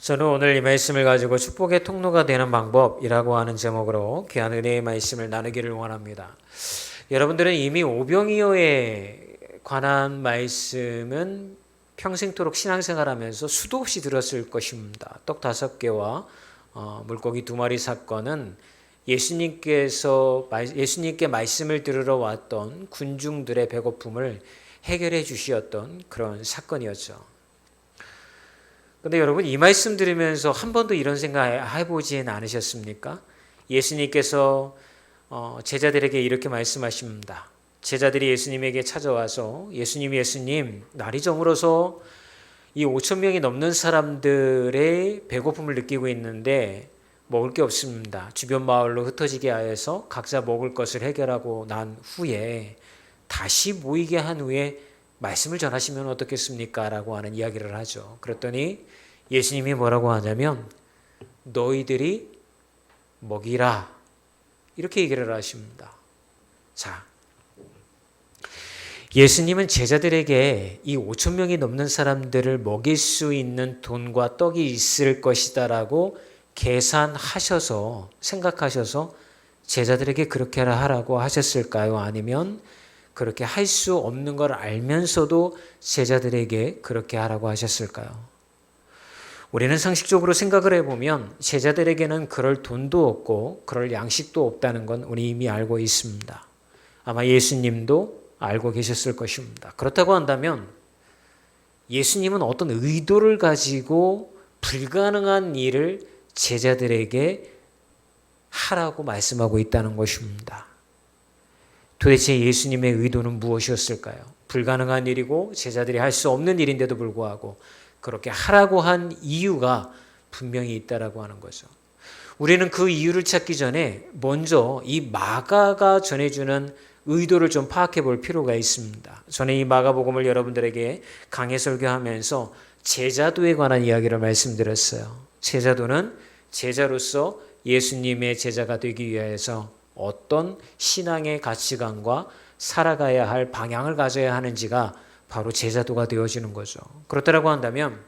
저는 오늘 이 말씀을 가지고 축복의 통로가 되는 방법이라고 하는 제목으로 귀한 은혜의 말씀을 나누기를 원합니다. 여러분들은 이미 오병이어에 관한 말씀은 평생토록 신앙생활하면서 수도 없이 들었을 것입니다. 떡 5개와 물고기 2마리 사건은 예수님께 말씀을 들으러 왔던 군중들의 배고픔을 해결해 주시었던 그런 사건이었죠. 근데 여러분, 이 말씀 들으면서 한 번도 이런 생각 해보진 않으셨습니까? 예수님께서 제자들에게 이렇게 말씀하십니다. 제자들이 예수님에게 찾아와서 예수님, 날이 저물어서 이 5천 명이 넘는 사람들의 배고픔을 느끼고 있는데 먹을 게 없습니다. 주변 마을로 흩어지게 하여서 각자 먹을 것을 해결하고 난 후에 다시 모이게 한 후에 말씀을 전하시면 어떻겠습니까? 라고 하는 이야기를 하죠. 그랬더니 예수님이 뭐라고 하냐면 너희들이 먹이라, 이렇게 얘기를 하십니다. 자, 예수님은 제자들에게 이 5천 명이 넘는 사람들을 먹일 수 있는 돈과 떡이 있을 것이다라고 계산하셔서, 생각하셔서 제자들에게 그렇게 하라고 하셨을까요? 아니면 그렇게 할 수 없는 걸 알면서도 제자들에게 그렇게 하라고 하셨을까요? 우리는 상식적으로 생각을 해보면 제자들에게는 그럴 돈도 없고 그럴 양식도 없다는 건 우리 이미 알고 있습니다. 아마 예수님도 알고 계셨을 것입니다. 그렇다고 한다면 예수님은 어떤 의도를 가지고 불가능한 일을 제자들에게 하라고 말씀하고 있다는 것입니다. 도대체 예수님의 의도는 무엇이었을까요? 불가능한 일이고 제자들이 할 수 없는 일인데도 불구하고 그렇게 하라고 한 이유가 분명히 있다라고 하는 거죠. 우리는 그 이유를 찾기 전에 먼저 이 마가가 전해주는 의도를 좀 파악해 볼 필요가 있습니다. 저는 이 마가복음을 여러분들에게 강해 설교하면서 제자도에 관한 이야기를 말씀드렸어요. 제자도는 제자로서 예수님의 제자가 되기 위해서 어떤 신앙의 가치관과 살아가야 할 방향을 가져야 하는지가 바로 제자도가 되어지는 거죠. 그렇다고 한다면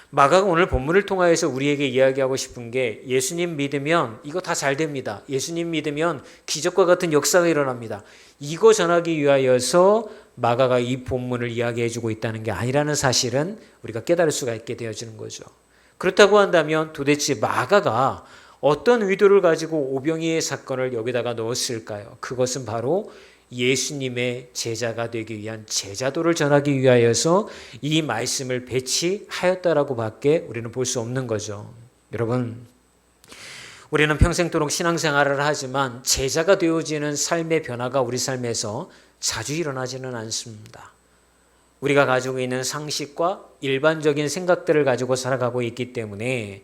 마가가 오늘 본문을 통하여서 우리에게 이야기하고 싶은 게 예수님 믿으면 이거 다 잘 됩니다. 예수님 믿으면 기적과 같은 역사가 일어납니다. 이거 전하기 위하여서 마가가 이 본문을 이야기해 주고 있다는 게 아니라는 사실은 우리가 깨달을 수가 있게 되어지는 거죠. 그렇다고 한다면 도대체 마가가 어떤 의도를 가지고 오병이의 사건을 여기다가 넣었을까요? 그것은 바로 예수님의 제자가 되기 위한 제자도를 전하기 위하여서 이 말씀을 배치하였다라고 밖에 우리는 볼 수 없는 거죠. 여러분, 우리는 평생도록 신앙생활을 하지만 제자가 되어지는 삶의 변화가 우리 삶에서 자주 일어나지는 않습니다. 우리가 가지고 있는 상식과 일반적인 생각들을 가지고 살아가고 있기 때문에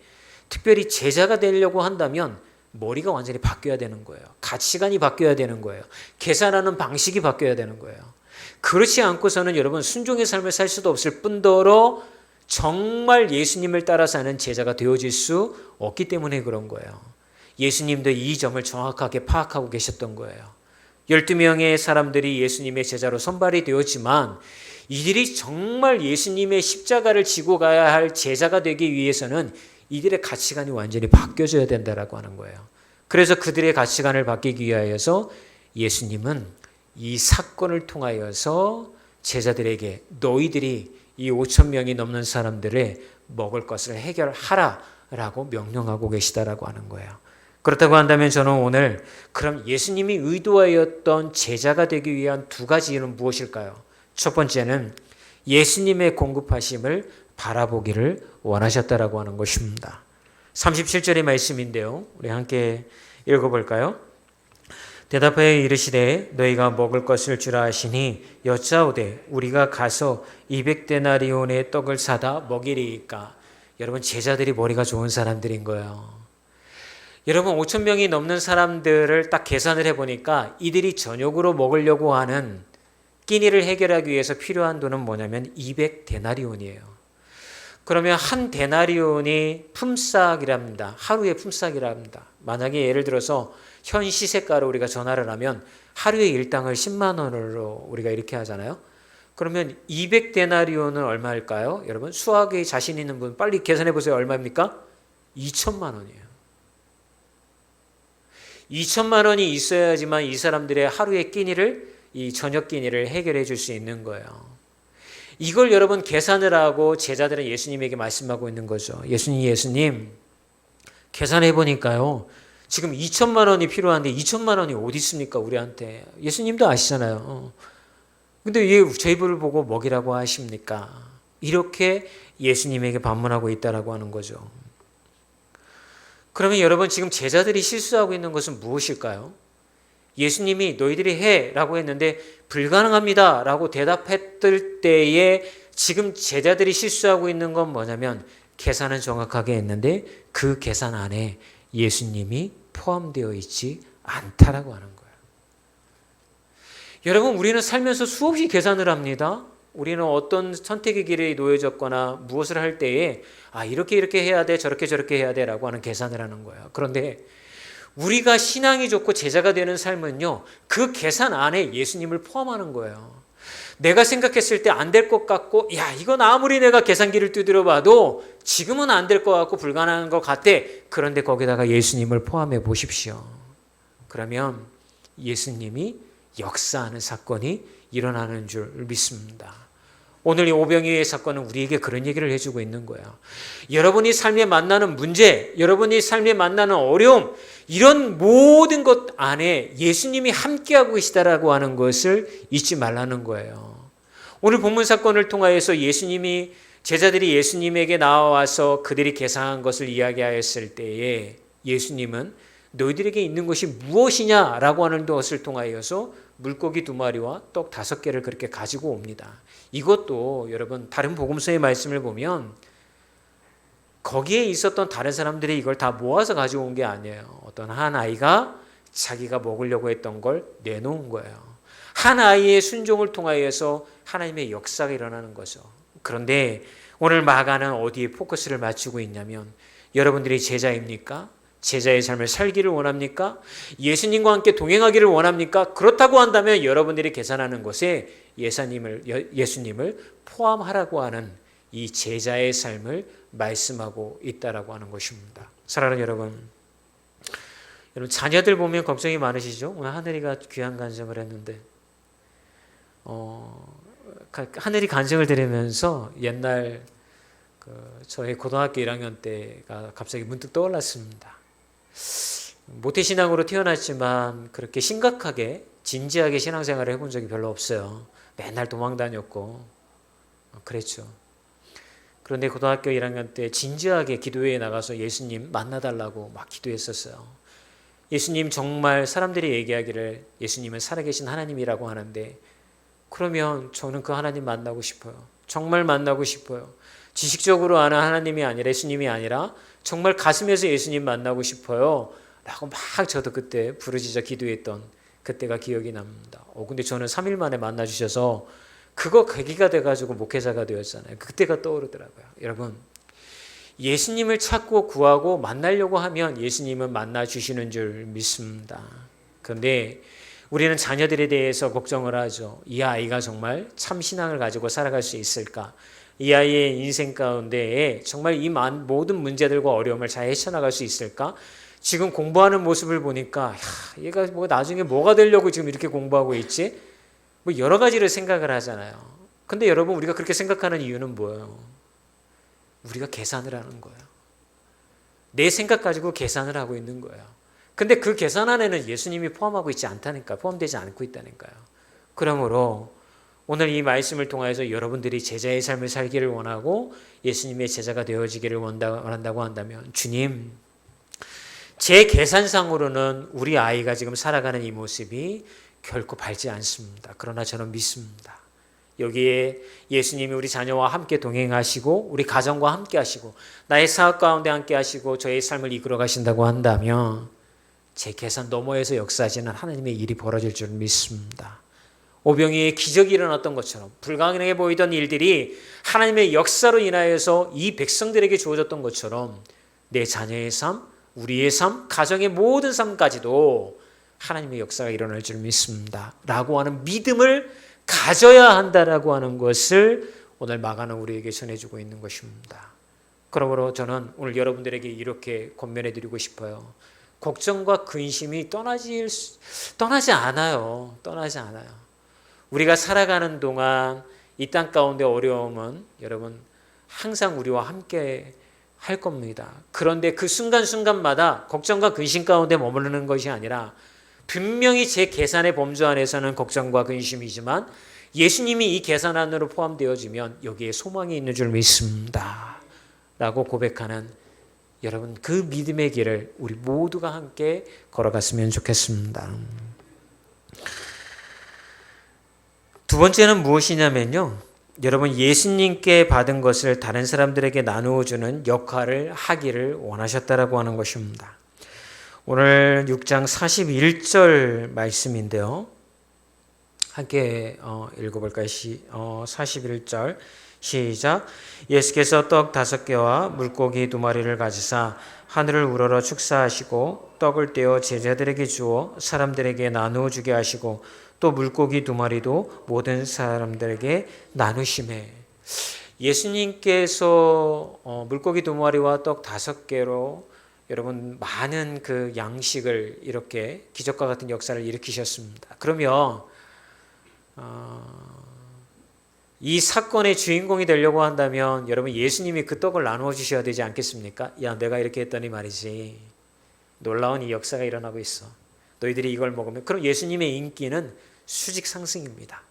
특별히 제자가 되려고 한다면 머리가 완전히 바뀌어야 되는 거예요. 가치관이 바뀌어야 되는 거예요. 계산하는 방식이 바뀌어야 되는 거예요. 그렇지 않고서는 여러분 순종의 삶을 살 수도 없을 뿐더러 정말 예수님을 따라 사는 제자가 되어질 수 없기 때문에 그런 거예요. 예수님도 이 점을 정확하게 파악하고 계셨던 거예요. 12명의 사람들이 예수님의 제자로 선발이 되었지만 이들이 정말 예수님의 십자가를 지고 가야 할 제자가 되기 위해서는 이들의 가치관이 완전히 바뀌어져야 된다라고 하는 거예요. 그래서 그들의 가치관을 바뀌기 위하여서 예수님은 이 사건을 통하여서 제자들에게 너희들이 이 5천 명이 넘는 사람들의 먹을 것을 해결하라라고 명령하고 계시다라고 하는 거예요. 그렇다고 한다면 저는 오늘 그럼 예수님이 의도하였던 제자가 되기 위한 2가지 이유는 무엇일까요? 첫 번째는 예수님의 공급하심을 바라보기를 원하셨다라고 하는 것입니다. 37절의 말씀인데요. 우리 함께 읽어볼까요? 대답하여 이르시되 너희가 먹을 것을 주라 하시니 여짜오되 우리가 가서 200데나리온의 떡을 사다 먹이리이까. 여러분, 제자들이 머리가 좋은 사람들인 거예요. 여러분, 5천 명이 넘는 사람들을 딱 계산을 해보니까 이들이 저녁으로 먹으려고 하는 끼니를 해결하기 위해서 필요한 돈은 뭐냐면 200데나리온이에요. 그러면 한 데나리온이 품삯이랍니다. 하루의 품삯이랍니다. 만약에 예를 들어서 현 시세가로 우리가 전화를 하면 하루의 일당을 10만 원으로 우리가 이렇게 하잖아요. 그러면 200데나리온은 얼마일까요? 여러분 수학에 자신 있는 분 빨리 계산해 보세요. 얼마입니까? 2천만 원이에요. 2천만 원이 있어야지만 이 사람들의 하루의 끼니를, 이 저녁 끼니를 해결해 줄 수 있는 거예요. 이걸 여러분 계산을 하고 제자들은 예수님에게 말씀하고 있는 거죠. 예수님 계산해 보니까요. 지금 2천만 원이 필요한데 2천만 원이 어디 있습니까? 우리한테. 예수님도 아시잖아요. 근데 왜 저희 부를 보고 먹이라고 하십니까? 이렇게 예수님에게 반문하고 있다라고 하는 거죠. 그러면 여러분 지금 제자들이 실수하고 있는 것은 무엇일까요? 예수님이 너희들이 해 라고 했는데 불가능합니다 라고 대답했을 때에 지금 제자들이 실수하고 있는 건 뭐냐면 계산은 정확하게 했는데 그 계산 안에 예수님이 포함되어 있지 않다라고 하는 거예요. 여러분 우리는 살면서 수없이 계산을 합니다. 우리는 어떤 선택의 길에 놓여졌거나 무엇을 할 때에 이렇게 해야 돼 저렇게 해야 돼 라고 하는 계산을 하는 거예요. 그런데 우리가 신앙이 좋고 제자가 되는 삶은요, 그 계산 안에 예수님을 포함하는 거예요. 내가 생각했을 때 안 될 것 같고 이건 아무리 내가 계산기를 두드려 봐도 지금은 안 될 것 같고 불가능한 것 같아. 그런데 거기다가 예수님을 포함해 보십시오. 그러면 예수님이 역사하는 사건이 일어나는 줄 믿습니다. 오늘 이 오병이어의 사건은 우리에게 그런 얘기를 해주고 있는 거예요. 여러분이 삶에 만나는 문제, 여러분이 삶에 만나는 어려움, 이런 모든 것 안에 예수님이 함께하고 계시다라고 하는 것을 잊지 말라는 거예요. 오늘 본문 사건을 통하여서 제자들이 예수님에게 나와서 그들이 계산한 것을 이야기하였을 때에 예수님은 너희들에게 있는 것이 무엇이냐라고 하는 것을 통하여서 물고기 2마리와 떡 5개를 그렇게 가지고 옵니다. 이것도 여러분 다른 복음서의 말씀을 보면 거기에 있었던 다른 사람들이 이걸 다 모아서 가지고 온 게 아니에요. 어떤 한 아이가 자기가 먹으려고 했던 걸 내놓은 거예요. 한 아이의 순종을 통하여서 하나님의 역사가 일어나는 거죠. 그런데 오늘 마가는 어디에 포커스를 맞추고 있냐면 여러분들이 제자입니까? 제자의 삶을 살기를 원합니까? 예수님과 함께 동행하기를 원합니까? 그렇다고 한다면 여러분들이 계산하는 것에 예수님을 포함하라고 하는 이 제자의 삶을 말씀하고 있다라고 하는 것입니다. 사랑하는 여러분 자녀들 보면 걱정이 많으시죠? 오늘 하늘이가 귀한 간증을 했는데 하늘이 간증을 들으면서 옛날 저의 고등학교 1학년 때가 갑자기 문득 떠올랐습니다. 모태신앙으로 태어났지만 그렇게 심각하게 진지하게 신앙생활을 해본 적이 별로 없어요. 맨날 도망 다녔고 그랬죠. 그런데 고등학교 1학년 때 진지하게 기도회에 나가서 예수님 만나달라고 막 기도했었어요. 예수님 정말 사람들이 얘기하기를 예수님은 살아계신 하나님이라고 하는데 그러면 저는 그 하나님 만나고 싶어요. 정말 만나고 싶어요. 지식적으로 아는 하나님이 아니라 예수님이 아니라 정말 가슴에서 예수님 만나고 싶어요 라고 막 저도 그때 부르짖어 기도했던 그때가 기억이 납니다. 근데 저는 3일 만에 만나주셔서 그거 계기가 돼가지고 목회자가 되었잖아요. 그때가 떠오르더라고요. 여러분 예수님을 찾고 구하고 만나려고 하면 예수님은 만나주시는 줄 믿습니다. 그런데 우리는 자녀들에 대해서 걱정을 하죠. 이 아이가 정말 참 신앙을 가지고 살아갈 수 있을까? 이 아이의 인생 가운데에 정말 이 모든 문제들과 어려움을 잘 헤쳐나갈 수 있을까? 지금 공부하는 모습을 보니까 얘가 나중에 뭐가 되려고 지금 이렇게 공부하고 있지? 여러 가지를 생각을 하잖아요. 근데 여러분 우리가 그렇게 생각하는 이유는 뭐예요? 우리가 계산을 하는 거예요. 내 생각 가지고 계산을 하고 있는 거예요. 근데 그 계산 안에는 예수님이 포함하고 있지 않다니까요. 포함되지 않고 있다니까요. 그러므로 오늘 이 말씀을 통해서 여러분들이 제자의 삶을 살기를 원하고 예수님의 제자가 되어지기를 원한다고 한다면 주님, 제 계산상으로는 우리 아이가 지금 살아가는 이 모습이 결코 밝지 않습니다. 그러나 저는 믿습니다. 여기에 예수님이 우리 자녀와 함께 동행하시고 우리 가정과 함께 하시고 나의 사업 가운데 함께 하시고 저의 삶을 이끌어 가신다고 한다면 제 계산 너머에서 역사하시는 하나님의 일이 벌어질 줄 믿습니다. 오병이의 기적이 일어났던 것처럼 불가능해 보이던 일들이 하나님의 역사로 인하여서 이 백성들에게 주어졌던 것처럼 내 자녀의 삶, 우리의 삶, 가정의 모든 삶까지도 하나님의 역사가 일어날 줄 믿습니다. 라고 하는 믿음을 가져야 한다라고 하는 것을 오늘 마가는 우리에게 전해주고 있는 것입니다. 그러므로 저는 오늘 여러분들에게 이렇게 권면해 드리고 싶어요. 걱정과 근심이 떠나지 않아요. 떠나지 않아요. 우리가 살아가는 동안 이 땅 가운데 어려움은 여러분 항상 우리와 함께 할 겁니다. 그런데 그 순간순간마다 걱정과 근심 가운데 머무르는 것이 아니라 분명히 제 계산의 범주 안에서는 걱정과 근심이지만 예수님이 이 계산 안으로 포함되어지면 여기에 소망이 있는 줄 믿습니다. 라고 고백하는 여러분 그 믿음의 길을 우리 모두가 함께 걸어갔으면 좋겠습니다. 두 번째는 무엇이냐면요. 여러분 예수님께 받은 것을 다른 사람들에게 나누어주는 역할을 하기를 원하셨다라고 하는 것입니다. 오늘 6장 41절 말씀인데요. 함께 읽어볼까요? 41절 시작. 예수께서 떡 5개와 물고기 2마리를 가지사 하늘을 우러러 축사하시고 떡을 떼어 제자들에게 주어 사람들에게 나누어 주게 하시고 또 물고기 2마리도 모든 사람들에게 나누시매. 예수님께서 물고기 2마리와 떡 5개로 여러분 많은 그 양식을 이렇게 기적과 같은 역사를 일으키셨습니다. 그러면 이 사건의 주인공이 되려고 한다면 여러분 예수님이 그 떡을 나누어 주셔야 되지 않겠습니까? 야, 내가 이렇게 했더니 말이지 놀라운 이 역사가 일어나고 있어. 너희들이 이걸 먹으면. 그럼 예수님의 인기는 수직 상승입니다.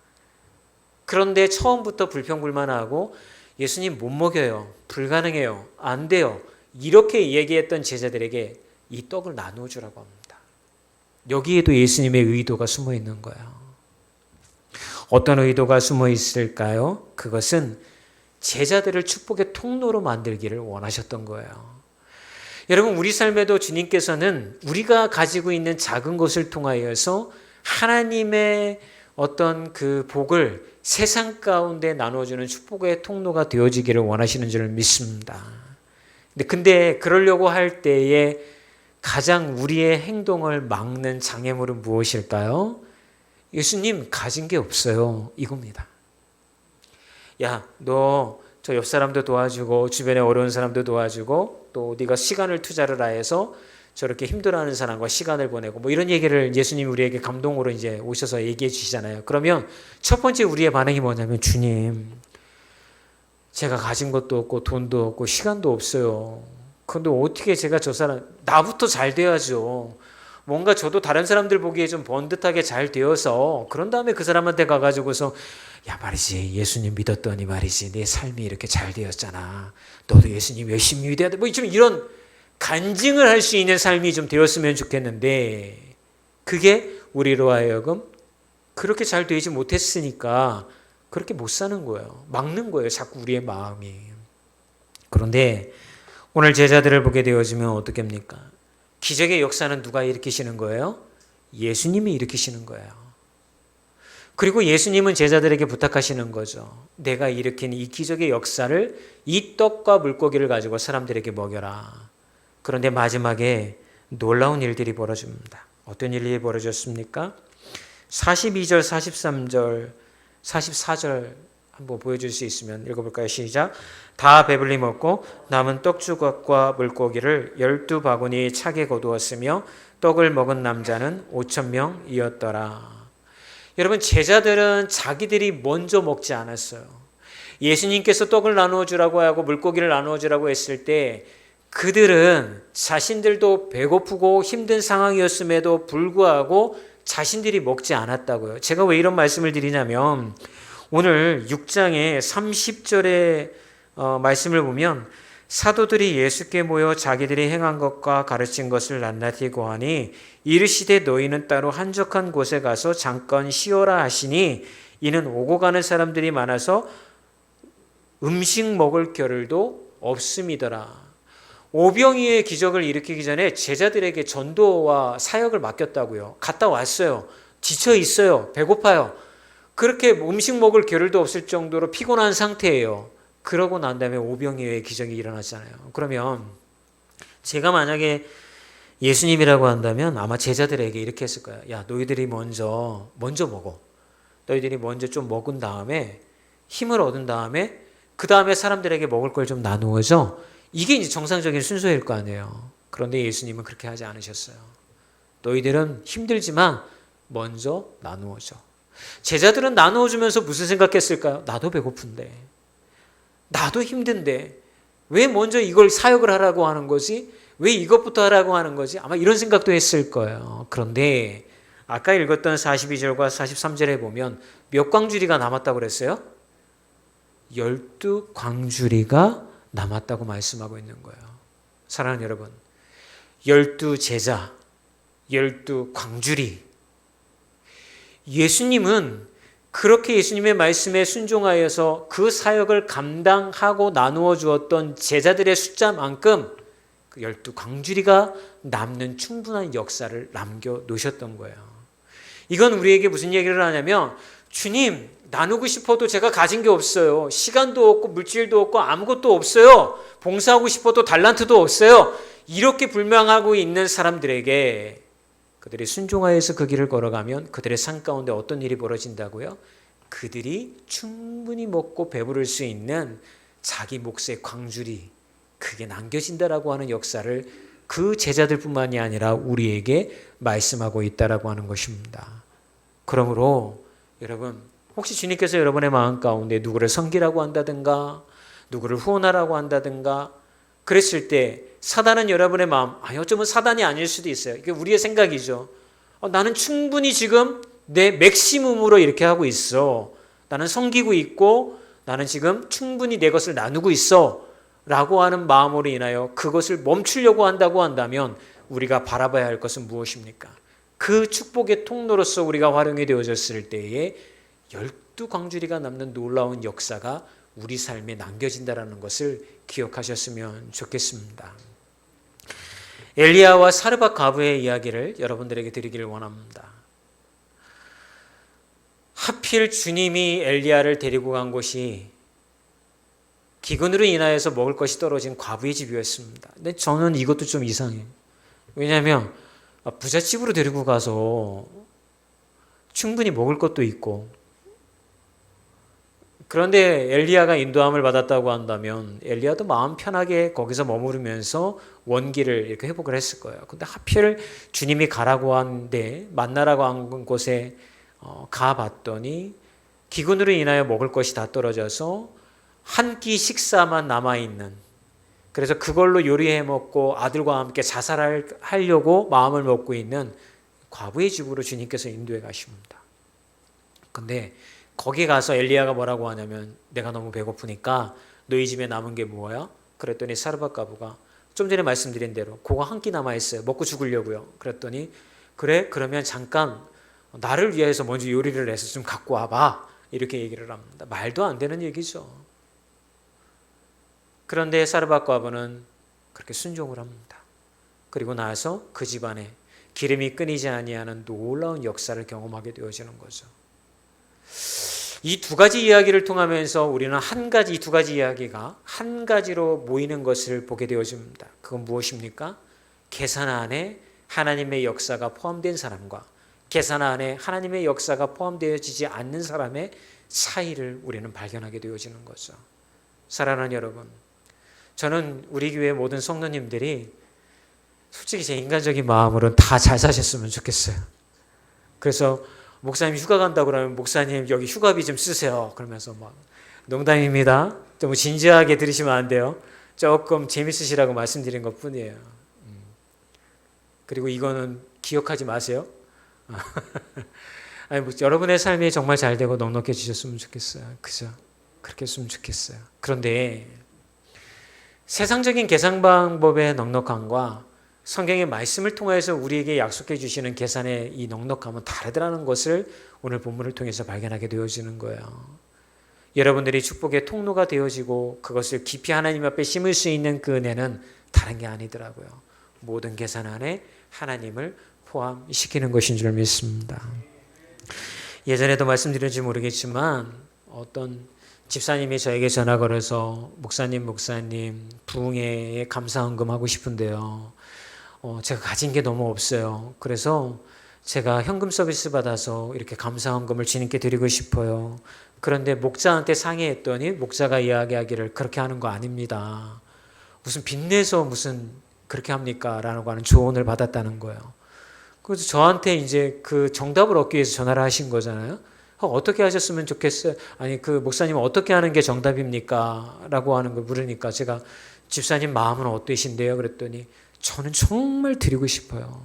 그런데 처음부터 불평불만하고 예수님 못 먹여요. 불가능해요. 안 돼요. 이렇게 얘기했던 제자들에게 이 떡을 나누어 주라고 합니다. 여기에도 예수님의 의도가 숨어 있는 거예요. 어떤 의도가 숨어 있을까요? 그것은 제자들을 축복의 통로로 만들기를 원하셨던 거예요. 여러분 우리 삶에도 주님께서는 우리가 가지고 있는 작은 것을 통하여서 하나님의 어떤 그 복을 세상 가운데 나눠주는 축복의 통로가 되어지기를 원하시는 줄 믿습니다. 근데 그러려고 할 때에 가장 우리의 행동을 막는 장애물은 무엇일까요? 예수님 가진 게 없어요. 이겁니다. 야, 너 저 옆 사람도 도와주고 주변에 어려운 사람도 도와주고 또 네가 시간을 투자를 하여서 저렇게 힘들어하는 사람과 시간을 보내고 뭐 이런 얘기를 예수님이 우리에게 감동으로 이제 오셔서 얘기해 주시잖아요. 그러면 첫 번째 우리의 반응이 뭐냐면 주님, 제가 가진 것도 없고 돈도 없고 시간도 없어요. 근데 어떻게 제가 저 사람 나부터 잘 돼야죠. 뭔가 저도 다른 사람들 보기에 좀 번듯하게 잘 되어서 그런 다음에 그 사람한테 가가지고서 야 말이지 예수님 믿었더니 말이지 내 삶이 이렇게 잘 되었잖아. 너도 예수님 열심히 믿어야 돼. 뭐 좀 이런 간증을 할 수 있는 삶이 좀 되었으면 좋겠는데 그게 우리로 하여금 그렇게 잘 되지 못했으니까 그렇게 못 사는 거예요. 막는 거예요. 자꾸 우리의 마음이. 그런데 오늘 제자들을 보게 되어지면 어떻게 합니까? 기적의 역사는 누가 일으키시는 거예요? 예수님이 일으키시는 거예요. 그리고 예수님은 제자들에게 부탁하시는 거죠. 내가 일으킨 이 기적의 역사를 이 떡과 물고기를 가지고 사람들에게 먹여라. 그런데 마지막에 놀라운 일들이 벌어집니다. 어떤 일이 벌어졌습니까? 42절, 43절, 44절 한번 보여줄 수 있으면 읽어볼까요? 시작. 다 배불리 먹고 남은 떡조각과 물고기를 12바구니 차게 거두었으며 떡을 먹은 남자는 5,000명이었더라. 여러분 제자들은 자기들이 먼저 먹지 않았어요. 예수님께서 떡을 나누어 주라고 하고 물고기를 나누어 주라고 했을 때 그들은 자신들도 배고프고 힘든 상황이었음에도 불구하고 자신들이 먹지 않았다고요. 제가 왜 이런 말씀을 드리냐면 오늘 6장의 30절의 말씀을 보면 사도들이 예수께 모여 자기들이 행한 것과 가르친 것을 낱낱이 고하니 이르시되 너희는 따로 한적한 곳에 가서 잠깐 쉬어라 하시니 이는 오고 가는 사람들이 많아서 음식 먹을 겨를도 없음이더라. 오병이의 기적을 일으키기 전에 제자들에게 전도와 사역을 맡겼다고요. 갔다 왔어요. 지쳐 있어요. 배고파요. 그렇게 음식 먹을 겨를도 없을 정도로 피곤한 상태예요. 그러고 난 다음에 오병이어의 기적이 일어났잖아요. 그러면 제가 만약에 예수님이라고 한다면 아마 제자들에게 이렇게 했을 거예요. 야, 너희들이 먼저 먹어. 너희들이 먼저 좀 먹은 다음에 힘을 얻은 다음에 그 다음에 사람들에게 먹을 걸 좀 나누어줘. 이게 이제 정상적인 순서일 거 아니에요. 그런데 예수님은 그렇게 하지 않으셨어요. 너희들은 힘들지만 먼저 나누어줘. 제자들은 나누어주면서 무슨 생각했을까요? 나도 배고픈데, 나도 힘든데 왜 먼저 이걸 사역을 하라고 하는 거지? 왜 이것부터 하라고 하는 거지? 아마 이런 생각도 했을 거예요. 그런데 아까 읽었던 42절과 43절에 보면 몇 광주리가 남았다고 그랬어요? 12광주리가 남았다고 말씀하고 있는 거예요. 사랑하는 여러분, 12제자, 12광주리. 예수님은 그렇게 예수님의 말씀에 순종하여서 그 사역을 감당하고 나누어 주었던 제자들의 숫자만큼 그 12광주리가 남는 충분한 역사를 남겨놓으셨던 거예요. 이건 우리에게 무슨 얘기를 하냐면, 주님, 나누고 싶어도 제가 가진 게 없어요. 시간도 없고 물질도 없고 아무것도 없어요. 봉사하고 싶어도 달란트도 없어요. 이렇게 불명하고 있는 사람들에게 그들이 순종하여서 그 길을 걸어가면 그들의 삶 가운데 어떤 일이 벌어진다고요? 그들이 충분히 먹고 배부를 수 있는 자기 몫의 광주리, 그게 남겨진다라고 하는 역사를 그 제자들뿐만이 아니라 우리에게 말씀하고 있다라고 하는 것입니다. 그러므로 여러분, 혹시 주님께서 여러분의 마음 가운데 누구를 섬기라고 한다든가 누구를 후원하라고 한다든가 그랬을 때 사단은 여러분의 마음, 어쩌면 사단이 아닐 수도 있어요. 이게 우리의 생각이죠. 나는 충분히 지금 내 맥시멈으로 이렇게 하고 있어. 나는 섬기고 있고 나는 지금 충분히 내 것을 나누고 있어 라고 하는 마음으로 인하여 그것을 멈추려고 한다고 한다면 우리가 바라봐야 할 것은 무엇입니까? 그 축복의 통로로서 우리가 활용이 되어졌을 때에 12광주리가 남는 놀라운 역사가 우리 삶에 남겨진다는 것을 기억하셨으면 좋겠습니다. 엘리야와 사르밧 과부의 이야기를 여러분들에게 드리기를 원합니다. 하필 주님이 엘리야를 데리고 간 곳이 기근으로 인하여서 먹을 것이 떨어진 과부의 집이었습니다. 근데 저는 이것도 좀 이상해요. 왜냐하면 부잣집으로 데리고 가서 충분히 먹을 것도 있고, 그런데 엘리야가 인도함을 받았다고 한다면 엘리야도 마음 편하게 거기서 머무르면서 원기를 이렇게 회복을 했을 거예요. 근데 하필 주님이 가라고 한데 만나라고 한 곳에 가봤더니 기근으로 인하여 먹을 것이 다 떨어져서 한 끼 식사만 남아있는, 그래서 그걸로 요리해 먹고 아들과 함께 자살하려고 마음을 먹고 있는 과부의 집으로 주님께서 인도해 가십니다. 근데 거기 가서 엘리야가 뭐라고 하냐면, 내가 너무 배고프니까 너희 집에 남은 게 뭐야? 그랬더니 사르밧 과부가 좀 전에 말씀드린 대로 그거 한 끼 남아있어요. 먹고 죽으려고요. 그랬더니 그래? 그러면 잠깐 나를 위해서 먼저 요리를 해서 좀 갖고 와봐. 이렇게 얘기를 합니다. 말도 안 되는 얘기죠. 그런데 사르밧 과부는 그렇게 순종을 합니다. 그리고 나서 그 집안에 기름이 끊이지 아니하는 놀라운 역사를 경험하게 되어지는 거죠. 이 두 가지 이야기를 통하면서 우리는 이 두 가지 이야기가 한 가지로 모이는 것을 보게 되어집니다. 그건 무엇입니까? 계산 안에 하나님의 역사가 포함된 사람과 계산 안에 하나님의 역사가 포함되어지지 않는 사람의 차이를 우리는 발견하게 되어지는 거죠. 사랑하는 여러분, 저는 우리 교회 모든 성도님들이 솔직히 제 인간적인 마음으로는 다 잘 사셨으면 좋겠어요. 그래서 목사님 휴가 간다고 그러면 목사님 여기 휴가비 좀 쓰세요. 그러면서 막 농담입니다. 좀 진지하게 들으시면 안 돼요. 조금 재밌으시라고 말씀드린 것 뿐이에요. 그리고 이거는 기억하지 마세요. 아니, 여러분의 삶이 정말 잘 되고 넉넉해지셨으면 좋겠어요. 그죠? 그렇게 했으면 좋겠어요. 그런데 세상적인 계산 방법의 넉넉함과 성경의 말씀을 통해서 우리에게 약속해 주시는 계산의 이 넉넉함은 다르다는 것을 오늘 본문을 통해서 발견하게 되어지는 거예요. 여러분들이 축복의 통로가 되어지고 그것을 깊이 하나님 앞에 심을 수 있는 그 은혜는 다른 게 아니더라고요. 모든 계산 안에 하나님을 포함시키는 것인 줄 믿습니다. 예전에도 말씀드렸는지 모르겠지만 어떤 집사님이 저에게 전화 걸어서 목사님 부흥회에 감사헌금 하고 싶은데요. 제가 가진 게 너무 없어요. 그래서 제가 현금 서비스 받아서 이렇게 감사 헌금을 주님께 드리고 싶어요. 그런데 목자한테 상의했더니 목자가 이야기하기를 그렇게 하는 거 아닙니다. 무슨 빚내서 무슨 그렇게 합니까? 라고 하는 조언을 받았다는 거예요. 그래서 저한테 이제 그 정답을 얻기 위해서 전화를 하신 거잖아요. 어떻게 하셨으면 좋겠어요? 아니, 그 목사님은 어떻게 하는 게 정답입니까? 라고 하는 걸 물으니까 제가 집사님 마음은 어떠신데요? 그랬더니 저는 정말 드리고 싶어요.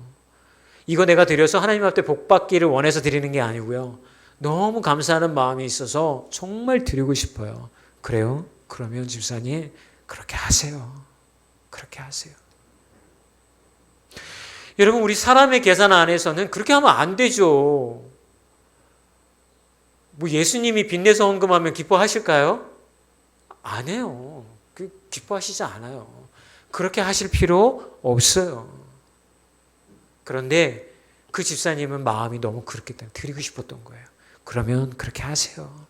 이거 내가 드려서 하나님 앞에 복 받기를 원해서 드리는 게 아니고요. 너무 감사하는 마음이 있어서 정말 드리고 싶어요. 그래요? 그러면 집사님 그렇게 하세요. 그렇게 하세요. 여러분, 우리 사람의 계산 안에서는 그렇게 하면 안 되죠. 뭐 예수님이 빚내서 헌금하면 기뻐하실까요? 안 해요. 기뻐하시지 않아요. 그렇게 하실 필요 없어요. 그런데 그 집사님은 마음이 너무 그렇기 때문에 드리고 싶었던 거예요. 그러면 그렇게 하세요.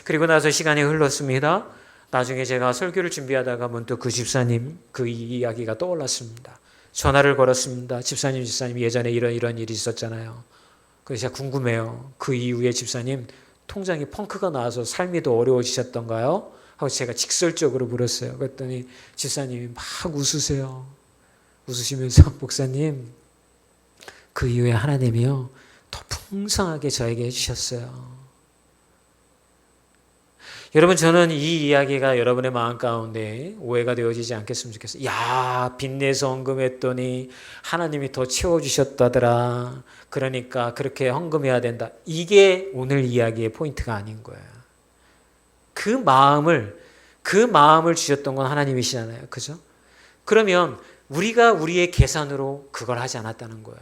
그리고 나서 시간이 흘렀습니다. 나중에 제가 설교를 준비하다가 문득 그 집사님 그 이야기가 떠올랐습니다. 전화를 걸었습니다. 집사님 예전에 이런 일이 있었잖아요. 그래서 제가 궁금해요. 그 이후에 집사님 통장에 펑크가 나와서 삶이 더 어려워지셨던가요? 하고 제가 직설적으로 물었어요. 그랬더니 집사님이 막 웃으세요. 웃으시면서 목사님 그 이후에 하나님이요 더 풍성하게 저에게 해주셨어요. 여러분, 저는 이 이야기가 여러분의 마음 가운데 오해가 되어지지 않겠으면 좋겠어요. 야, 빚내서 헌금했더니 하나님이 더 채워주셨다더라. 그러니까 그렇게 헌금해야 된다. 이게 오늘 이야기의 포인트가 아닌 거예요. 그 마음을 주셨던 건 하나님이시잖아요. 그죠? 그러면 우리가 우리의 계산으로 그걸 하지 않았다는 거예요.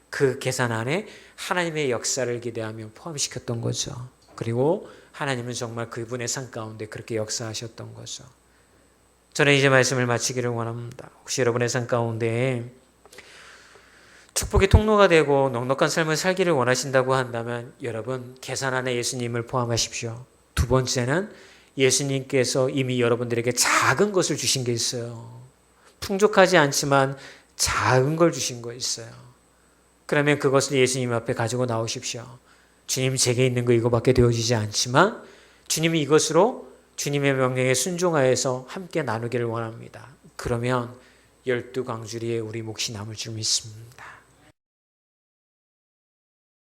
그 계산 안에 하나님의 역사를 기대하며 포함시켰던 거죠. 그리고 하나님은 정말 그분의 삶 가운데 그렇게 역사하셨던 거죠. 저는 이제 말씀을 마치기를 원합니다. 혹시 여러분의 삶 가운데 축복의 통로가 되고 넉넉한 삶을 살기를 원하신다고 한다면 여러분 계산 안에 예수님을 포함하십시오. 두 번째는 예수님께서 이미 여러분들에게 작은 것을 주신 게 있어요. 풍족하지 않지만 작은 걸 주신 거 있어요. 그러면 그것을 예수님 앞에 가지고 나오십시오. 주님, 제게 있는 거 이거밖에 되어지지 않지만 주님이 이것으로 주님의 명령에 순종하여서 함께 나누기를 원합니다. 그러면 12광주리에 우리 몫이 남을 줄 믿습니다.